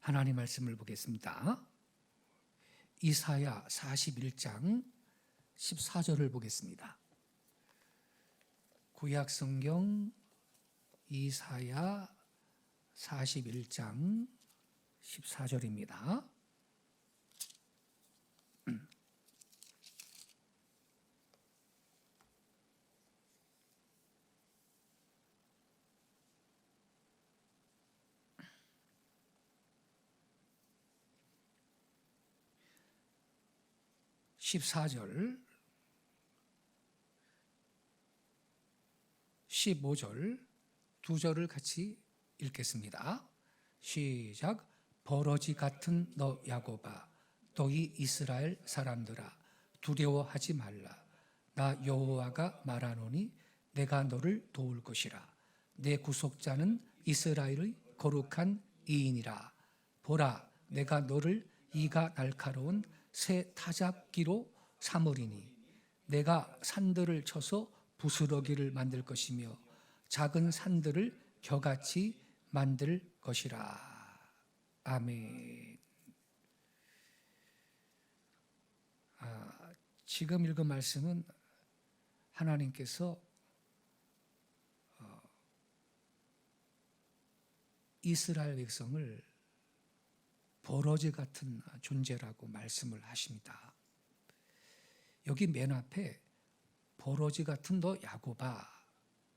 하나님 말씀을 보겠습니다. 이사야 41장 14절을 보겠습니다. 구약 성경 이사야 41장 14절입니다. (14절) 15절 두 절을 같이 읽겠습니다. 시작. 버러지 같은 너 야곱아, 너희 이스라엘 사람들아, 두려워하지 말라. 나 여호와가 말하노니 내가 너를 도울 것이라. 내 구속자는 이스라엘의 거룩한 이인이라. 보라, 내가 너를 이가 날카로운 새 타작기로 삼으리니 내가 산들을 쳐서 부스러기를 만들 것이며 작은 산들을 겨같이 만들 것이라. 아멘. 지금 읽은 말씀은 하나님께서 이스라엘 백성을 버러지 같은 존재라고 말씀을 하십니다. 여기 맨 앞에 버러지 같은 너 야곱아,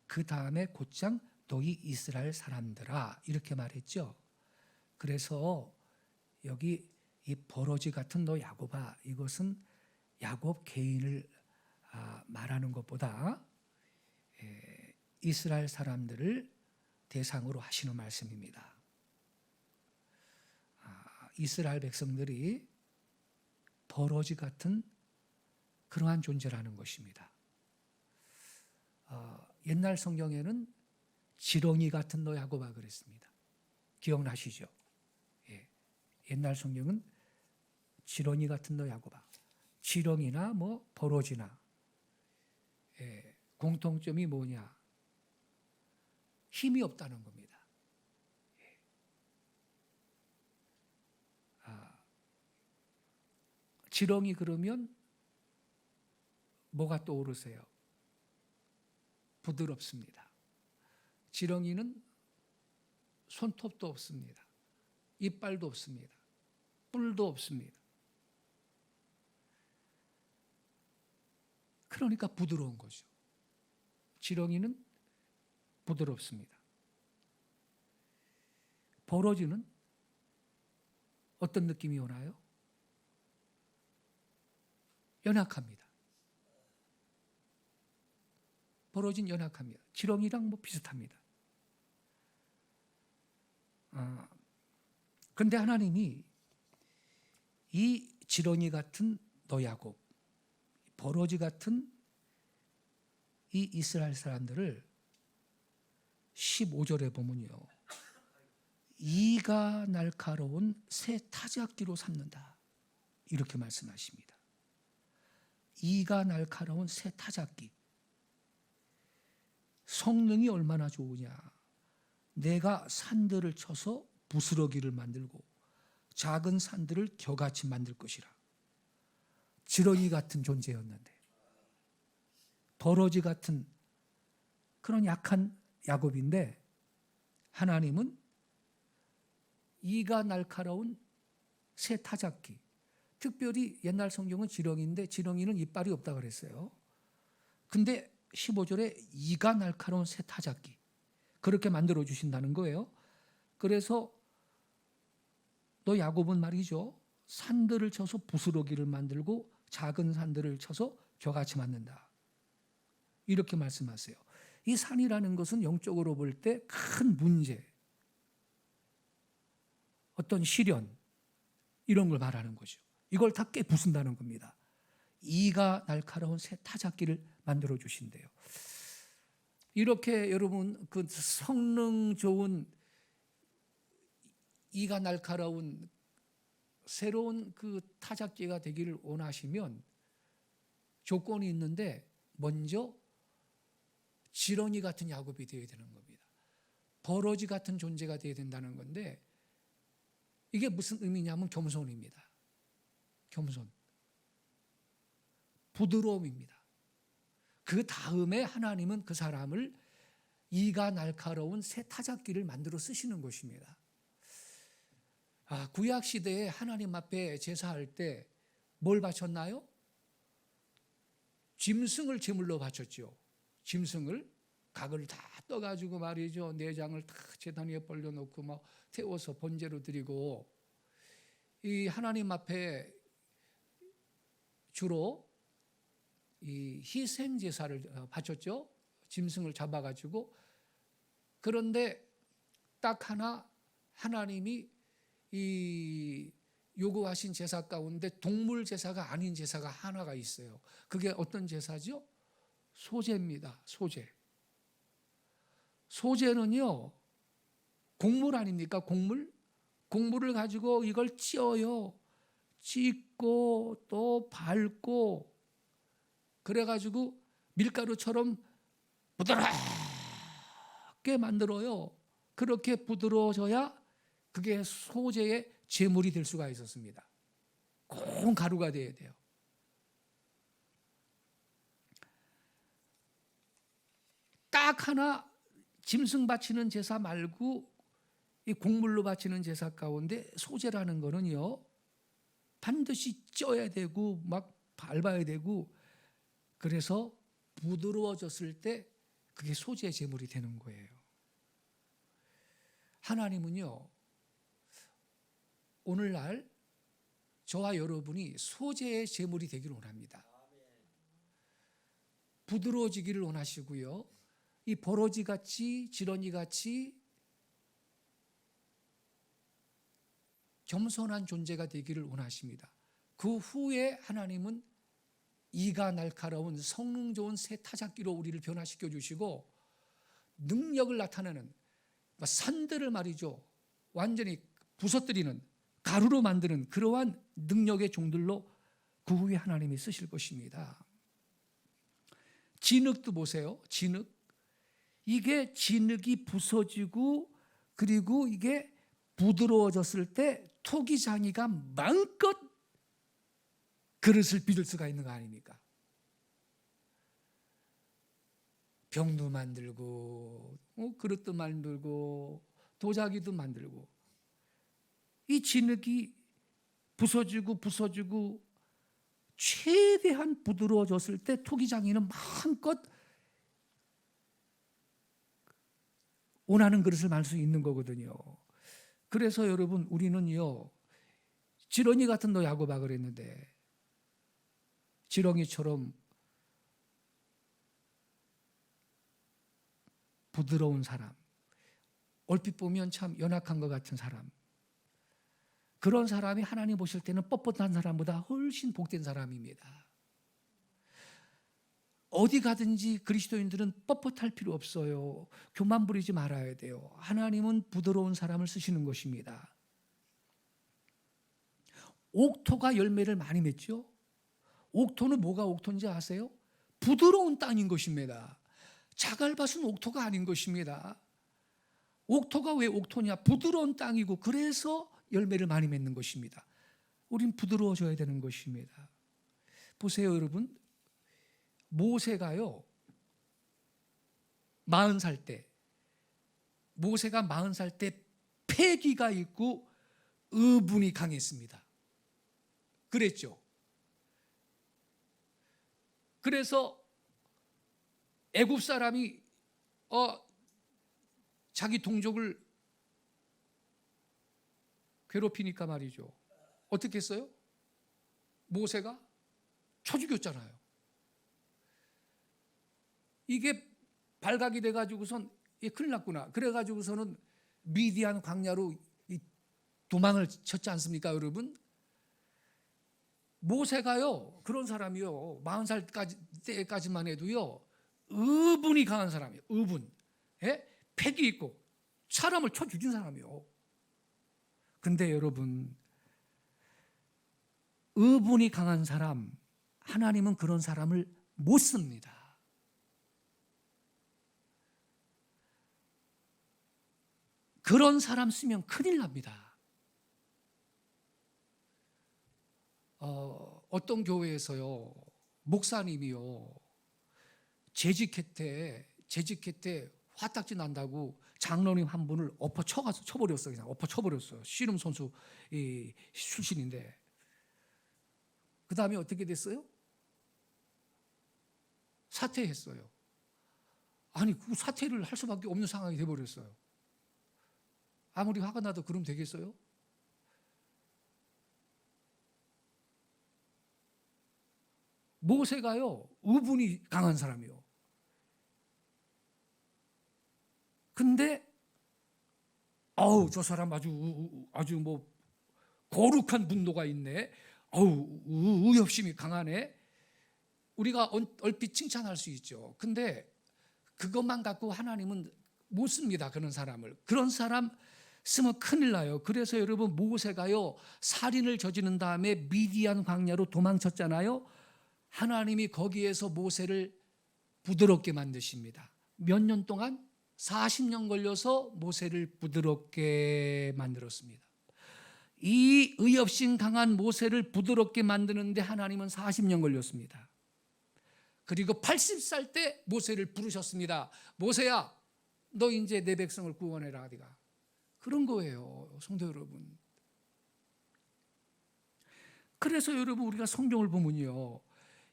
그 다음에 곧장 너희 이스라엘 사람들아 이렇게 말했죠. 그래서 여기 이 버러지 같은 너 야곱아, 이것은 야곱 개인을 말하는 것보다 이스라엘 사람들을 대상으로 하시는 말씀입니다. 이스라엘 백성들이 버러지 같은 그러한 존재라는 것입니다. 옛날 성경에는 지렁이 같은 너 야곱아 그랬습니다. 기억나시죠? 예. 옛날 성경은 지렁이 같은 너 야곱아, 지렁이나 뭐 버러지나 공통점이 뭐냐? 힘이 없다는 겁니다. 지렁이 그러면 뭐가 떠오르세요? 부드럽습니다. 지렁이는 손톱도 없습니다. 이빨도 없습니다. 뿔도 없습니다. 그러니까 부드러운 거죠. 지렁이는 부드럽습니다. 버러지는 어떤 느낌이 오나요? 연약합니다. 버러진 연약합니다. 지렁이랑 뭐 비슷합니다. 그런데 하나님이 이 지렁이 같은 너 야곱, 버러지 같은 이 이스라엘 사람들을 15절에 보면요, 이가 날카로운 새 타작기로 삼는다 이렇게 말씀하십니다. 이가 날카로운 새 타작기. 성능이 얼마나 좋으냐. 내가 산들을 쳐서 부스러기를 만들고 작은 산들을 겨같이 만들 것이라. 지렁이 같은 존재였는데, 버러지 같은 그런 약한 야곱인데, 하나님은 이가 날카로운 새 타작기. 특별히 옛날 성경은 지렁이인데 지렁이는 이빨이 없다 그랬어요. 근데 15절에 이가 날카로운 새 타작기, 그렇게 만들어 주신다는 거예요. 그래서 너 야곱은 말이죠, 산들을 쳐서 부스러기를 만들고 작은 산들을 쳐서 겨같이 만든다 이렇게 말씀하세요. 이 산이라는 것은 영적으로 볼 때 큰 문제, 어떤 시련 이런 걸 말하는 거죠. 이걸 다 깨부순다는 겁니다. 이가 날카로운 새 타작기를 만들어 주신대요. 이렇게 여러분 그 성능 좋은 이가 날카로운 새로운 그 타작기가 되기를 원하시면 조건이 있는데, 먼저 지렁이 같은 야곱이 되어야 되는 겁니다. 버러지 같은 존재가 되어야 된다는 건데, 이게 무슨 의미냐면 겸손입니다. 겸손. 부드러움입니다. 그 다음에 하나님은 그 사람을 이가 날카로운 새 타작기를 만들어 쓰시는 것입니다. 구약 시대에 하나님 앞에 제사할 때 뭘 바쳤나요? 짐승을 제물로 바쳤죠. 짐승을 각을 다 떠가지고 말이죠. 내장을 다 제단 위에 벌려놓고 막 태워서 번제로 드리고, 이 하나님 앞에 주로 이 희생 제사를 바쳤죠. 짐승을 잡아가지고. 그런데 딱 하나 하나님이 이 요구하신 제사 가운데 동물 제사가 아닌 제사가 하나가 있어요. 그게 어떤 제사죠? 소제입니다. 소제. 소제는요, 곡물 아닙니까? 곡물? 곡물을 가지고 이걸 찧어요. 찧고 또 밟고 그래가지고 밀가루처럼 부드럽게 만들어요. 그렇게 부드러워져야 그게 소제의 제물이 될 수가 있었습니다. 고운 가루가 돼야 돼요. 딱 하나 짐승 바치는 제사 말고 이 곡물로 바치는 제사 가운데 소제라는 거는요, 반드시 쪄야 되고 막 밟아야 되고, 그래서 부드러워졌을 때 그게 소제 제물이 되는 거예요. 하나님은요, 오늘날 저와 여러분이 소제의 제물이 되기를 원합니다. 부드러워지기를 원하시고요, 이 버러지같이 지렁이같이 겸손한 존재가 되기를 원하십니다. 그 후에 하나님은 이가 날카로운 성능 좋은 새 타작기로 우리를 변화시켜 주시고, 능력을 나타내는 산들을 말이죠, 완전히 부서뜨리는, 가루로 만드는 그러한 능력의 종들로 그 후에 하나님이 쓰실 것입니다. 진흙도 보세요. 진흙. 이게 진흙이 부서지고 그리고 이게 부드러워졌을 때 토기장이가 마음껏 그릇을 빚을 수가 있는 거 아닙니까? 병도 만들고 그릇도 만들고 도자기도 만들고, 이 진흙이 부서지고 최대한 부드러워졌을 때 토기장이는 마음껏 원하는 그릇을 만들 수 있는 거거든요. 그래서 여러분, 우리는요, 지렁이 같은 너 야고박을 했는데 지렁이처럼 부드러운 사람, 얼핏 보면 참 연약한 것 같은 사람, 그런 사람이 하나님 보실 때는 뻣뻣한 사람보다 훨씬 복된 사람입니다. 어디 가든지 그리스도인들은 뻣뻣할 필요 없어요. 교만 부리지 말아야 돼요. 하나님은 부드러운 사람을 쓰시는 것입니다. 옥토가 열매를 많이 맺죠. 옥토는 뭐가 옥토인지 아세요? 부드러운 땅인 것입니다. 자갈밭은 옥토가 아닌 것입니다. 옥토가 왜 옥토냐? 부드러운 땅이고, 그래서 열매를 많이 맺는 것입니다. 우린 부드러워져야 되는 것입니다. 보세요, 여러분. 모세가요, 40살 때, 모세가 40살 때 패기가 있고 의분이 강했습니다. 그랬죠. 그래서 애굽 사람이 자기 동족을 괴롭히니까 말이죠, 어떻게 했어요? 모세가 쳐 죽였잖아요. 이게 발각이 돼가지고선 큰일 났구나. 그래가지고서는 미디안 광야로 도망을 쳤지 않습니까, 여러분? 모세가요, 그런 사람이요, 40살 때까지만 해도요, 의분이 강한 사람이에요. 의분. 예? 패기 있고 사람을 쳐 죽인 사람이요. 근데 여러분, 의분이 강한 사람, 하나님은 그런 사람을 못 씁니다. 그런 사람 쓰면 큰일 납니다. 어떤 교회에서요 목사님이요 재직회 때 화딱지 난다고 장로님 한 분을 쳐버렸어요. 그냥 쳐버렸어요. 씨름 선수 출신인데 그 다음에 어떻게 됐어요? 사퇴했어요. 아니 그 사퇴를 할 수밖에 없는 상황이 돼버렸어요. 아무리 화가 나도 그럼 되겠어요? 모세가요 의분이 강한 사람이요. 근데 저 사람 아주 뭐 거룩한 분노가 있네. 의협심이 강하네. 우리가 얼핏 칭찬할 수 있죠. 근데 그것만 갖고 하나님은 못 씁니다. 그런 사람을. 그런 사람 쓰면 큰일 나요. 그래서 여러분 모세가요 살인을 저지른 다음에 미디안 광야로 도망쳤잖아요. 하나님이 거기에서 모세를 부드럽게 만드십니다. 몇 년 동안? 40년 걸려서 모세를 부드럽게 만들었습니다. 이 의협심 강한 모세를 부드럽게 만드는데 하나님은 40년 걸렸습니다. 그리고 80살 때 모세를 부르셨습니다. 모세야, 너 이제 내 백성을 구원해라. 네가. 그런 거예요, 성도 여러분. 그래서 여러분 우리가 성경을 보면요,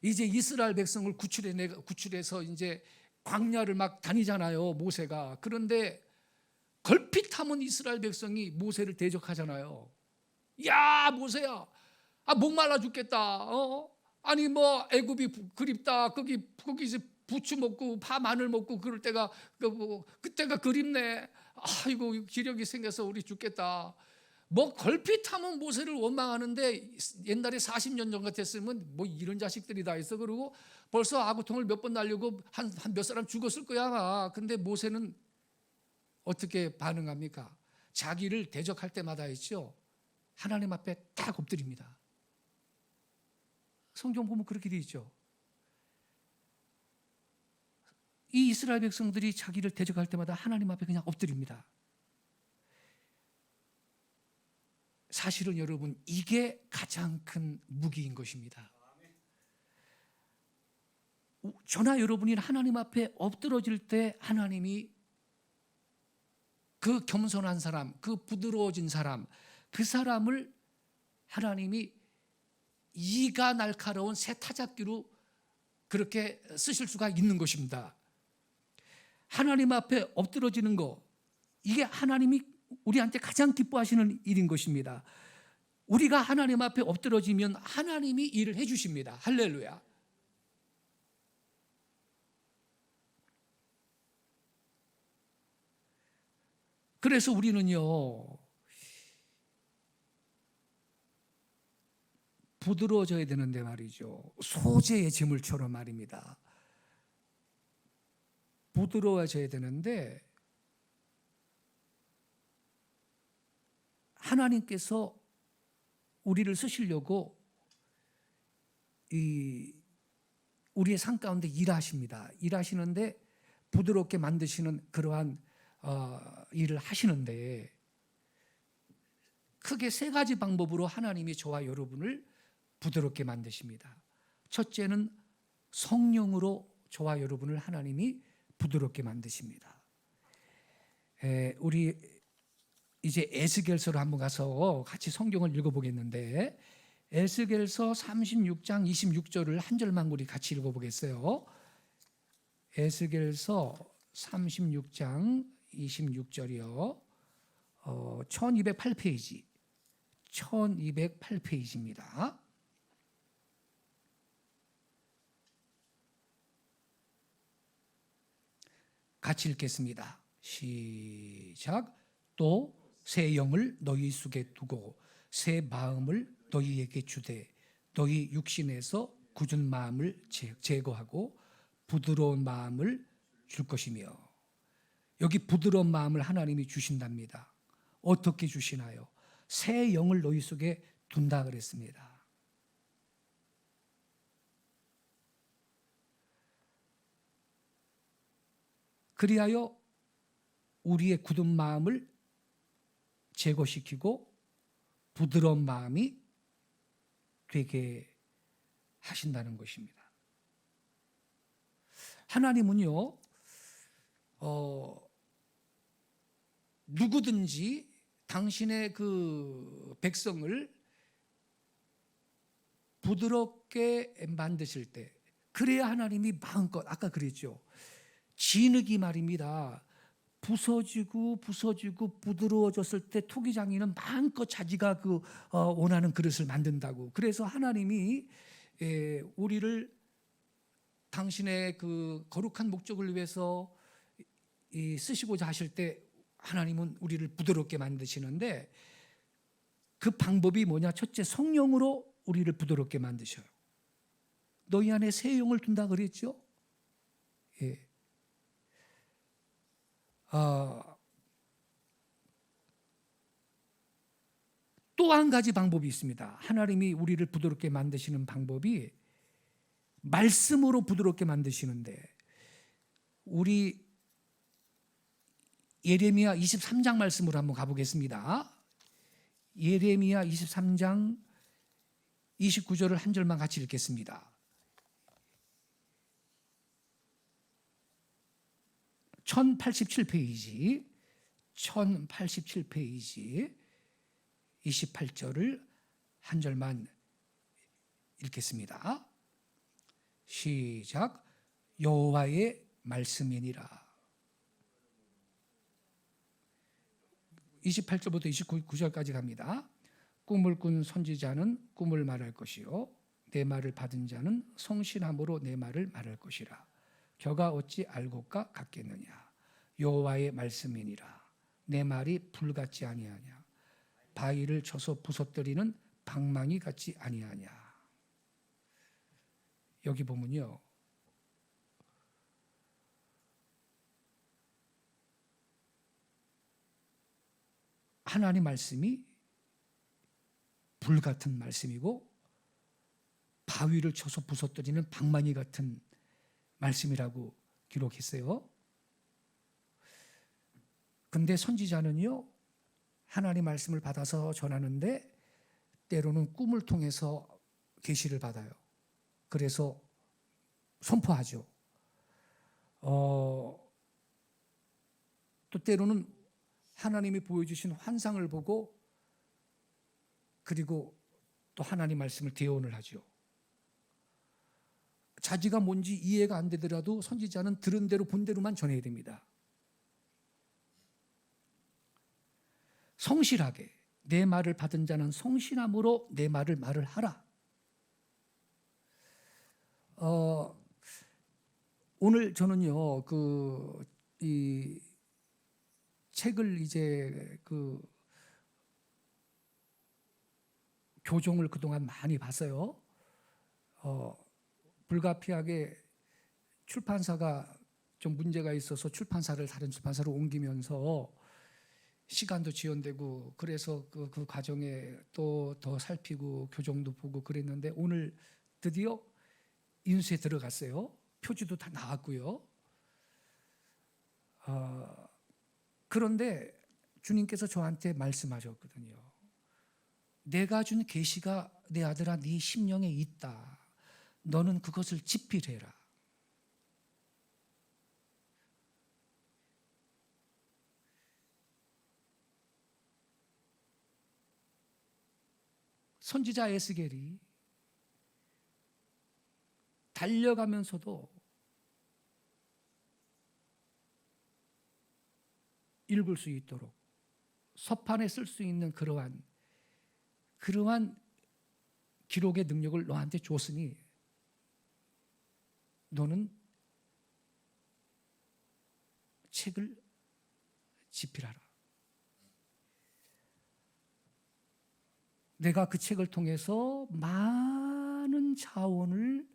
이제 이스라엘 백성을 구출해서 이제 광야를 막 다니잖아요, 모세가. 그런데 걸핏하면 이스라엘 백성이 모세를 대적하잖아요. 야, 모세야, 목말라 죽겠다. 아니 뭐 애굽이 그립다. 거기 이제 부추 먹고 파 마늘 먹고 그럴 때가 그때가 그립네. 아이고 기력이 생겨서 우리 죽겠다. 뭐 걸핏하면 모세를 원망하는데 옛날에 40년 전 같았으면 뭐 이런 자식들이 다 있어. 그러고 벌써 아구통을 몇 번 날리고 한 몇 사람 죽었을 거야 아마. 근데 모세는 어떻게 반응합니까? 자기를 대적할 때마다 있죠, 하나님 앞에 딱 엎드립니다. 성경 보면 그렇게 돼 있죠. 이 이스라엘 백성들이 자기를 대적할 때마다 하나님 앞에 그냥 엎드립니다. 사실은 여러분 이게 가장 큰 무기인 것입니다. 저나 여러분이 하나님 앞에 엎드러질 때 하나님이 그 겸손한 사람, 그 부드러워진 사람, 그 사람을 하나님이 이가 날카로운 새 타작기로 그렇게 쓰실 수가 있는 것입니다. 하나님 앞에 엎드러지는 거, 이게 하나님이 우리한테 가장 기뻐하시는 일인 것입니다. 우리가 하나님 앞에 엎드러지면 하나님이 일을 해주십니다. 할렐루야. 그래서 우리는요 부드러워져야 되는데 말이죠, 소재의 재물처럼 말입니다. 부드러워져야 되는데 하나님께서 우리를 쓰시려고 우리의 삶 가운데 일하십니다. 일하시는데 부드럽게 만드시는 그러한 일을 하시는데 크게 세 가지 방법으로 하나님이 저와 여러분을 부드럽게 만드십니다. 첫째는 성령으로 저와 여러분을 하나님이 부드럽게 만드십니다. 우리 이제 에스겔서로 한번 가서 같이 성경을 읽어보겠는데, 에스겔서 36장 26절을 한 절만 우리 같이 읽어보겠어요. 에스겔서 36장 26절이요. 1208페이지. 1208페이지입니다. 같이 읽겠습니다. 시작. 또 새 영을 너희 속에 두고 새 마음을 너희에게 주되 너희 육신에서 굳은 마음을 제거하고 부드러운 마음을 줄 것이며. 여기 부드러운 마음을 하나님이 주신답니다. 어떻게 주시나요? 새 영을 너희 속에 둔다 그랬습니다. 그리하여 우리의 굳은 마음을 제거시키고 부드러운 마음이 되게 하신다는 것입니다. 하나님은요, 누구든지 당신의 그 백성을 부드럽게 만드실 때, 그래야 하나님이 마음껏, 아까 그랬죠, 진흙이 말입니다, 부서지고 부드러워졌을 때 토기장이는 마음껏 자기가 원하는 그릇을 만든다고. 그래서 하나님이 우리를 당신의 그 거룩한 목적을 위해서 쓰시고자 하실 때 하나님은 우리를 부드럽게 만드시는데, 그 방법이 뭐냐? 첫째, 성령으로 우리를 부드럽게 만드셔요. 너희 안에 새 영을 둔다 그랬죠? 예. 또 한 가지 방법이 있습니다. 하나님이 우리를 부드럽게 만드시는 방법이 말씀으로 부드럽게 만드시는데, 우리 예레미야 23장 말씀으로 한번 가보겠습니다. 예레미야 23장 29절을 한 절만 같이 읽겠습니다. 1087페이지 28절을 한 절만 읽겠습니다. 시작. 여호와의 말씀이니라. 28절부터 29절까지 갑니다. 꿈을 꾼 선지자는 꿈을 말할 것이요, 내 말을 받은 자는 성실함으로 내 말을 말할 것이라. 겨가 어찌 알고까 같겠느냐. 여호와의 말씀이니라. 내 말이 불같지 아니하냐. 바위를 쳐서 부서뜨리는 방망이 같지 아니하냐. 여기 보면요, 하나님 말씀이 불같은 말씀이고 바위를 쳐서 부서뜨리는 방망이 같은 말씀이라고 기록했어요. 근데 선지자는요, 하나님 말씀을 받아서 전하는데 때로는 꿈을 통해서 계시를 받아요. 그래서 선포하죠. 또 때로는 하나님이 보여주신 환상을 보고, 그리고 또 하나님 말씀을 대언을 하죠. 자기가 뭔지 이해가 안 되더라도 선지자는 들은 대로 본 대로만 전해야 됩니다. 성실하게, 내 말을 받은 자는 성실함으로 내 말을 하라. 오늘 저는요, 이 책을 이제 교종을 그동안 많이 봤어요. 불가피하게 출판사가 좀 문제가 있어서 출판사를 다른 출판사로 옮기면서 시간도 지연되고, 그래서 그 과정에 또 더 살피고 교정도 보고 그랬는데, 오늘 드디어 인수에 들어갔어요. 표지도 다 나왔고요. 그런데 주님께서 저한테 말씀하셨거든요. 내가 준 계시가 내 아들아 네 심령에 있다. 너는 그것을 집필해라. 선지자 에스겔이 달려가면서도 읽을 수 있도록 서판에 쓸 수 있는 그러한 기록의 능력을 너한테 줬으니 너는 책을 집필하라. 내가 그 책을 통해서 많은 자원을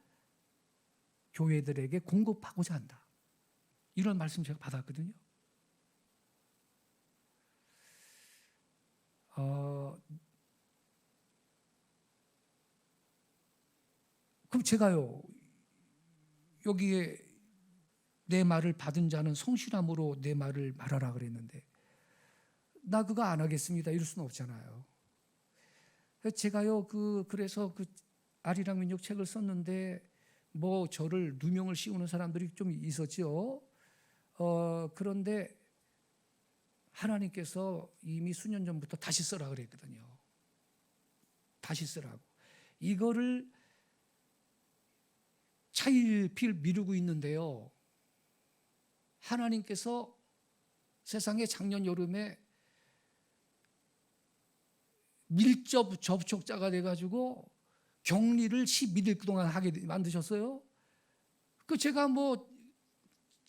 교회들에게 공급하고자 한다. 이런 말씀 제가 받았거든요. 그럼 제가요, 여기에 내 말을 받은 자는 성실함으로 내 말을 말하라 그랬는데, 나 그거 안 하겠습니다 이럴 수는 없잖아요. 제가요, 그래서 아리랑 민족 책을 썼는데 뭐 저를 누명을 씌우는 사람들이 좀 있었죠. 그런데 하나님께서 이미 수년 전부터 다시 쓰라 그랬거든요. 다시 쓰라고. 이거를 차일피일 미루고 있는데요. 하나님께서 세상에 작년 여름에 밀접 접촉자가 돼가지고 격리를 12일 동안 하게 만드셨어요. 그 제가 뭐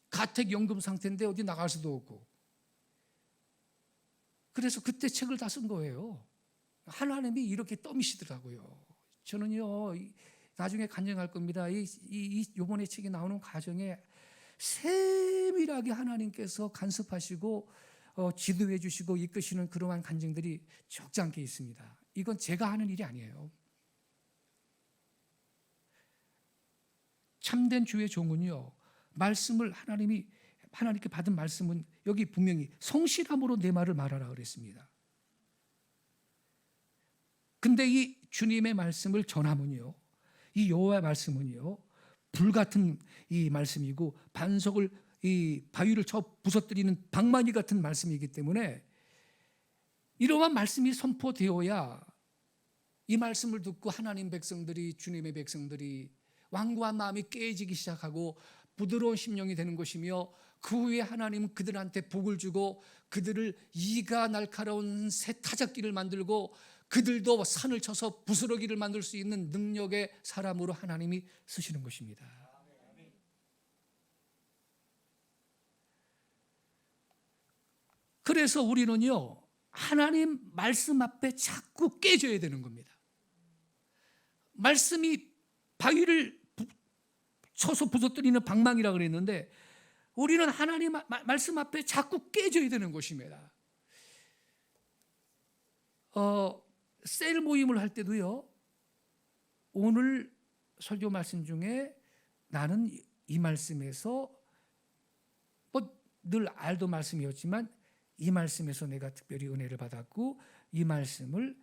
가택연금 상태인데 어디 나갈 수도 없고. 그래서 그때 책을 다 쓴 거예요. 하나님이 이렇게 떠미시더라고요. 저는요, 나중에 간증할 겁니다. 이번에 책이 나오는 과정에 세밀하게 하나님께서 간섭하시고 지도해 주시고 이끄시는 그러한 간증들이 적지 않게 있습니다. 이건 제가 하는 일이 아니에요. 참된 주의 종은요, 말씀을 하나님께 받은 말씀은 여기 분명히 성실함으로 내 말을 말하라 그랬습니다. 근데 이 주님의 말씀을 전하면요, 이 여호와의 말씀은요, 불같은 이 말씀이고 반석을 이 바위를 쳐 부서뜨리는 방망이 같은 말씀이기 때문에 이러한 말씀이 선포되어야 이 말씀을 듣고 하나님 백성들이, 주님의 백성들이 완고한 마음이 깨지기 시작하고 부드러운 심령이 되는 것이며, 그 후에 하나님은 그들한테 복을 주고 그들을 이가 날카로운 새 타작기를 만들고 그들도 산을 쳐서 부스러기를 만들 수 있는 능력의 사람으로 하나님이 쓰시는 것입니다. 그래서 우리는요, 하나님 말씀 앞에 자꾸 깨져야 되는 겁니다. 말씀이 바위를 쳐서 부서뜨리는 방망이라 그랬는데 우리는 하나님 말씀 앞에 자꾸 깨져야 되는 것입니다. 셀 모임을 할 때도요, 오늘 설교 말씀 중에 나는 이 말씀에서 뭐 늘 알던 말씀이었지만 이 말씀에서 내가 특별히 은혜를 받았고 이 말씀을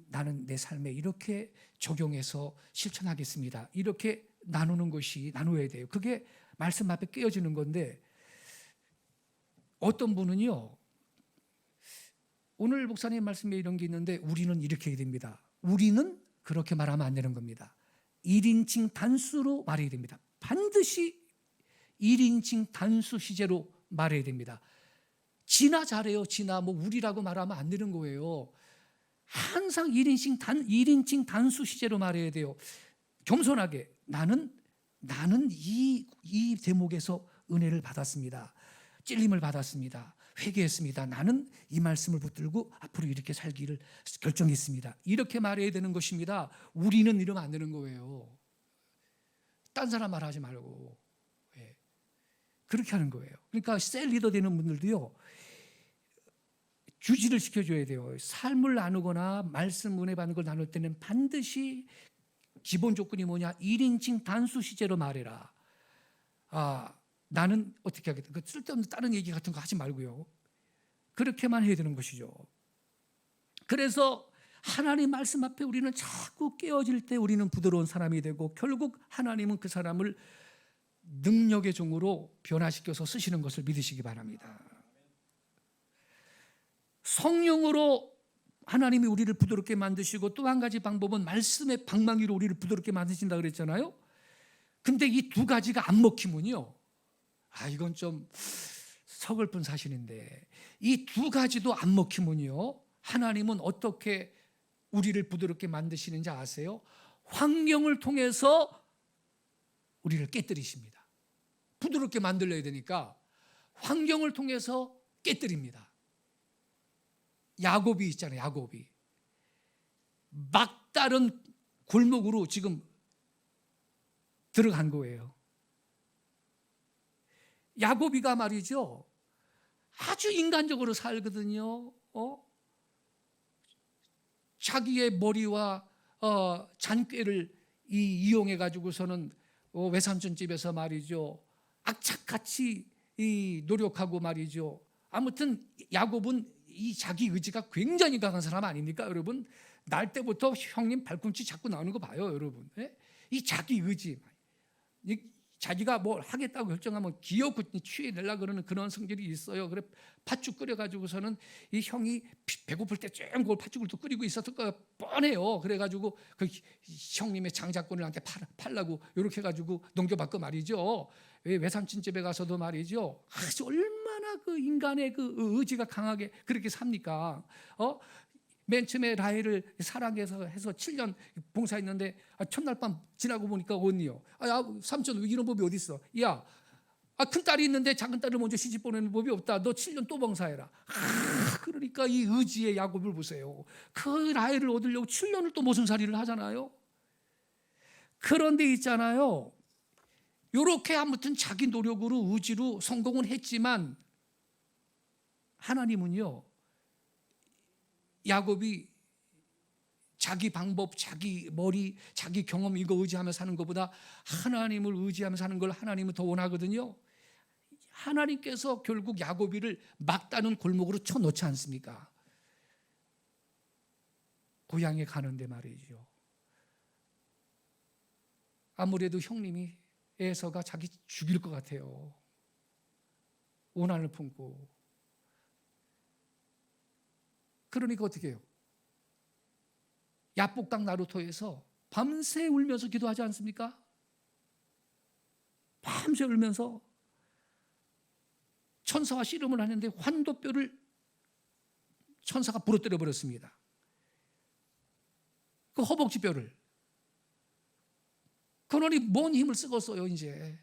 나는 내 삶에 이렇게 적용해서 실천하겠습니다. 이렇게 나누어야 돼요. 그게 말씀 앞에 깨어지는 건데, 어떤 분은요, 오늘 목사님 말씀에 이런 게 있는데 우리는 이렇게 해야 됩니다. 우리는 그렇게 말하면 안 되는 겁니다. 1인칭 단수로 말해야 됩니다. 반드시 1인칭 단수 시제로 말해야 됩니다. 지나 잘해요. 지나 뭐 우리라고 말하면 안 되는 거예요. 항상 1인칭 단수 시제로 말해야 돼요. 겸손하게 나는 이 대목에서 은혜를 받았습니다. 찔림을 받았습니다. 회개했습니다. 나는 이 말씀을 붙들고 앞으로 이렇게 살기를 결정했습니다. 이렇게 말해야 되는 것입니다. 우리는 이러면 안 되는 거예요. 딴 사람 말하지 말고 그렇게 하는 거예요. 그러니까 셀 리더 되는 분들도요, 규지를 시켜줘야 돼요. 삶을 나누거나 말씀 은혜 받는 걸 나눌 때는 반드시 기본 조건이 뭐냐? 1인칭 단수 시제로 말해라. 나는 어떻게 하겠다. 쓸데없는 다른 얘기 같은 거 하지 말고요. 그렇게만 해야 되는 것이죠. 그래서 하나님 말씀 앞에 우리는 자꾸 깨어질 때 우리는 부드러운 사람이 되고 결국 하나님은 그 사람을 능력의 종으로 변화시켜서 쓰시는 것을 믿으시기 바랍니다. 성령으로 하나님이 우리를 부드럽게 만드시고 또 한 가지 방법은 말씀의 방망이로 우리를 부드럽게 만드신다 그랬잖아요. 근데 이 두 가지가 안 먹히면요, 이건 좀 서글픈 사실인데, 이 두 가지도 안 먹히면요, 하나님은 어떻게 우리를 부드럽게 만드시는지 아세요? 환경을 통해서 우리를 깨뜨리십니다. 부드럽게 만들어야 되니까 환경을 통해서 깨뜨립니다. 야곱이 있잖아요. 야곱이 막다른 골목으로 지금 들어간 거예요. 야곱이가 말이죠, 아주 인간적으로 살거든요. 자기의 머리와 잔꾀를 이용해 가지고서는 외삼촌 집에서 말이죠, 악착같이 노력하고 말이죠. 아무튼 야곱은 이 자기 의지가 굉장히 강한 사람 아닙니까, 여러분? 날 때부터 형님 발꿈치 자꾸 나오는 거 봐요, 여러분. 예? 이 자기 의지, 자기가 뭘 하겠다고 결정하면 기어코 취해내려고 그러는 그런 성질이 있어요. 그래 팥죽 끓여가지고서는 이 형이 배고플 때 쭉 그걸 팥죽을 또 끓이고 있었을 거 뻔해요. 그래가지고 그 형님의 장자권을 한테 팔라고 이렇게 해가지고 넘겨받고 말이죠. 외삼촌 집에 가서도 말이죠. 아주 얼마나 그 인간의 그 의지가 강하게 그렇게 삽니까? 맨 처음에 라헬을 사랑해서 해서 7년 봉사했는데 첫날 밤 지나고 보니까 언니요. 야 삼촌 이런 법이 어디 있어? 야, 큰 딸이 있는데 작은 딸을 먼저 시집 보내는 법이 없다. 너 7년 또 봉사해라. 그러니까 이 의지의 야곱을 보세요. 그 라헬을 얻으려고 7년을 또 모순살이를 하잖아요. 그런데 있잖아요. 이렇게 아무튼 자기 노력으로 의지로 성공은 했지만 하나님은요. 야곱이 자기 방법, 자기 머리, 자기 경험 이거 의지하며 사는 것보다 하나님을 의지하며 사는 걸 하나님은 더 원하거든요. 하나님께서 결국 야곱이를 막다른 골목으로 쳐넣지 않습니까? 고향에 가는데 말이죠. 아무래도 형님이 에서가 자기 죽일 것 같아요. 오난을 품고. 그러니까 어떻게 해요? 야복강 나루터에서 밤새 울면서 기도하지 않습니까? 밤새 울면서 천사와 씨름을 하는데 환도뼈를 천사가 부러뜨려 버렸습니다. 그 허벅지뼈를. 그러니 뭔 힘을 쓰겠어요 이제.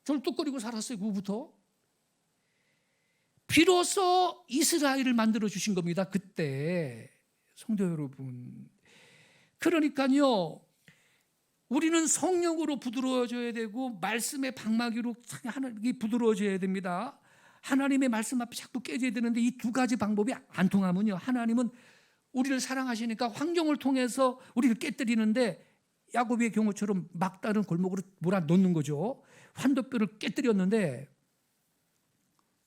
절뚝거리고 살았어요. 그 후부터. 비로소 이스라엘을 만들어 주신 겁니다. 그때 성도 여러분. 그러니까요. 우리는 성령으로 부드러워져야 되고 말씀의 방마기로 하나님이 부드러워져야 됩니다. 하나님의 말씀 앞에 자꾸 깨져야 되는데 이 두 가지 방법이 안 통하면요. 하나님은 우리를 사랑하시니까 환경을 통해서 우리를 깨뜨리는데 야곱의 경우처럼 막다른 골목으로 몰아넣는 거죠. 환도뼈를 깨뜨렸는데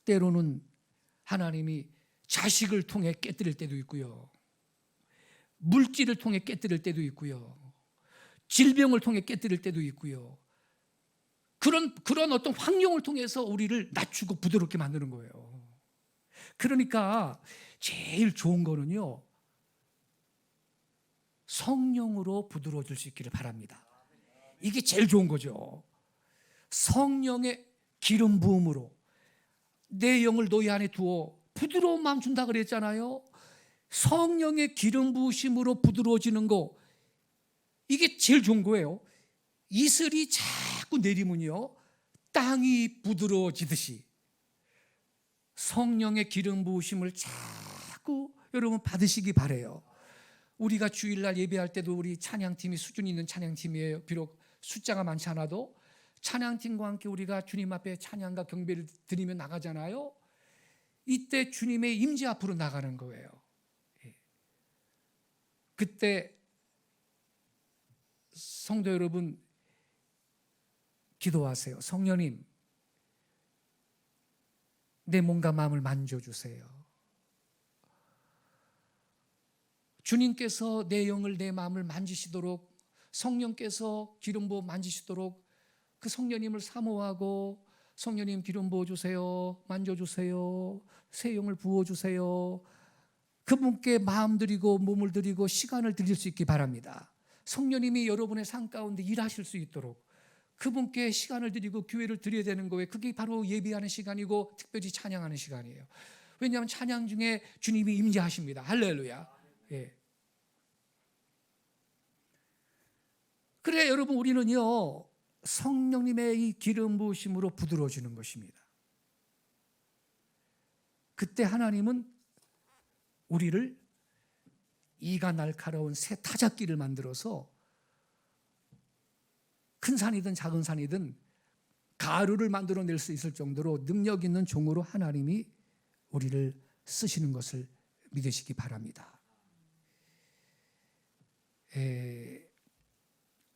때로는 하나님이 자식을 통해 깨뜨릴 때도 있고요. 물질을 통해 깨뜨릴 때도 있고요. 질병을 통해 깨뜨릴 때도 있고요. 그런 어떤 환경을 통해서 우리를 낮추고 부드럽게 만드는 거예요. 그러니까 제일 좋은 거는요. 성령으로 부드러워질 수 있기를 바랍니다. 이게 제일 좋은 거죠. 성령의 기름 부음으로 내 영을 너희 안에 두어 부드러운 마음 준다 그랬잖아요. 성령의 기름 부으심으로 부드러워지는 거 이게 제일 좋은 거예요. 이슬이 자꾸 내리면요 땅이 부드러워지듯이 성령의 기름 부으심을 자꾸 여러분 받으시기 바래요. 우리가 주일날 예배할 때도 우리 찬양팀이 수준 있는 찬양팀이에요. 비록 숫자가 많지 않아도 찬양팀과 함께 우리가 주님 앞에 찬양과 경배를 드리며 나가잖아요. 이때 주님의 임재 앞으로 나가는 거예요. 그때 성도 여러분 기도하세요. 성령님 내 몸과 마음을 만져주세요. 주님께서 내 영을 내 마음을 만지시도록 성령께서 기름 부어 만지시도록 그 성령님을 사모하고 성령님 기름 부어주세요. 만져주세요. 새 영을 부어주세요. 그분께 마음 드리고 몸을 드리고 시간을 드릴 수 있기 바랍니다. 성령님이 여러분의 삶 가운데 일하실 수 있도록 그분께 시간을 드리고 기회를 드려야 되는 거예요. 그게 바로 예배하는 시간이고 특별히 찬양하는 시간이에요. 왜냐하면 찬양 중에 주님이 임재하십니다. 할렐루야. 예. 그래 여러분 우리는요 성령님의 이 기름 부으심으로 부드러워지는 것입니다. 그때 하나님은 우리를 이가 날카로운 새 타작기를 만들어서 큰 산이든 작은 산이든 가루를 만들어낼 수 있을 정도로 능력 있는 종으로 하나님이 우리를 쓰시는 것을 믿으시기 바랍니다.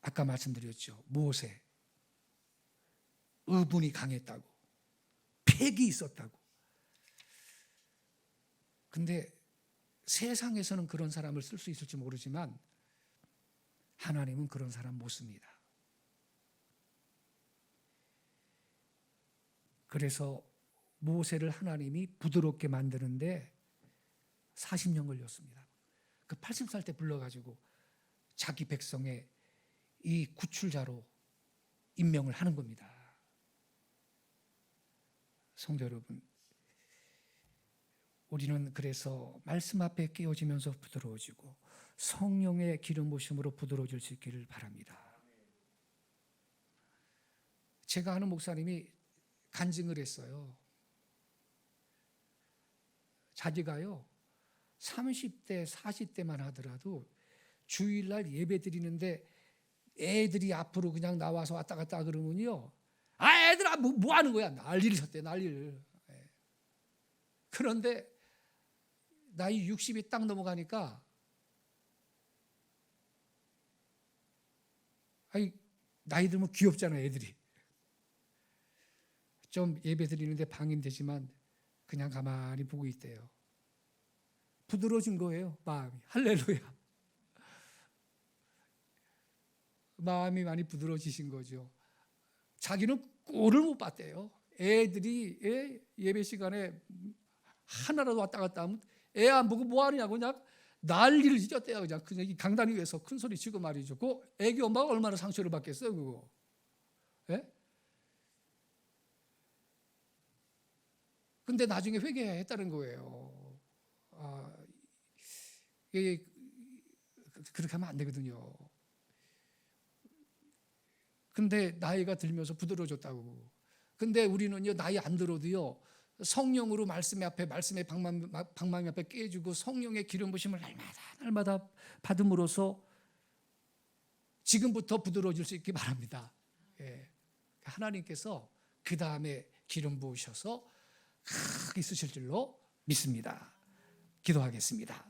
아까 말씀드렸죠. 모세 의분이 강했다고 팩이 있었다고 근데 세상에서는 그런 사람을 쓸 수 있을지 모르지만 하나님은 그런 사람 못 씁니다. 그래서 모세를 하나님이 부드럽게 만드는데 40년 걸렸습니다. 그 80살 때 불러가지고 자기 백성의 이 구출자로 임명을 하는 겁니다. 성도 여러분, 우리는 그래서 말씀 앞에 깨어지면서 부드러워지고 성령의 기름 부으심으로 부드러워질 수 있기를 바랍니다. 제가 아는 목사님이 간증을 했어요. 자기가요 30대 40대만 하더라도 주일날 예배 드리는데 애들이 앞으로 그냥 나와서 왔다 갔다 그러면요, 아 애들아 뭐 하는 거야, 난리를 쳤대, 난리를. 그런데 나이 60이 딱 넘어가니까 아니 나이 들면 귀엽잖아 애들이. 좀 예배 드리는데 방임되지만 그냥 가만히 보고 있대요. 부드러워진 거예요, 마음이. 할렐루야. 마음이 많이 부드러워지신 거죠. 자기는 꼴을 못 봤대요. 애들이 예배 시간에 하나라도 왔다 갔다 하면 애 안 보고 뭐 하느냐고 그냥 난리를 지었대요. 그냥 이 강단 위에서 큰 소리 치고 말이죠. 그 애기 엄마가 얼마나 상처를 받겠어요, 그거. 예? 근데 나중에 회개했다는 거예요. 이게 그렇게 하면 안 되거든요. 근데 나이가 들면서 부드러워졌다고. 근데 우리는요, 나이 안 들어도요, 성령으로 말씀의 앞에, 말씀의 방망이 앞에 깨주고 성령의 기름 부심을 날마다 받음으로써 지금부터 부드러워질 수 있기 바랍니다. 예. 하나님께서 그 다음에 기름 부으셔서 크게 쓰실 줄로 믿습니다. 기도하겠습니다.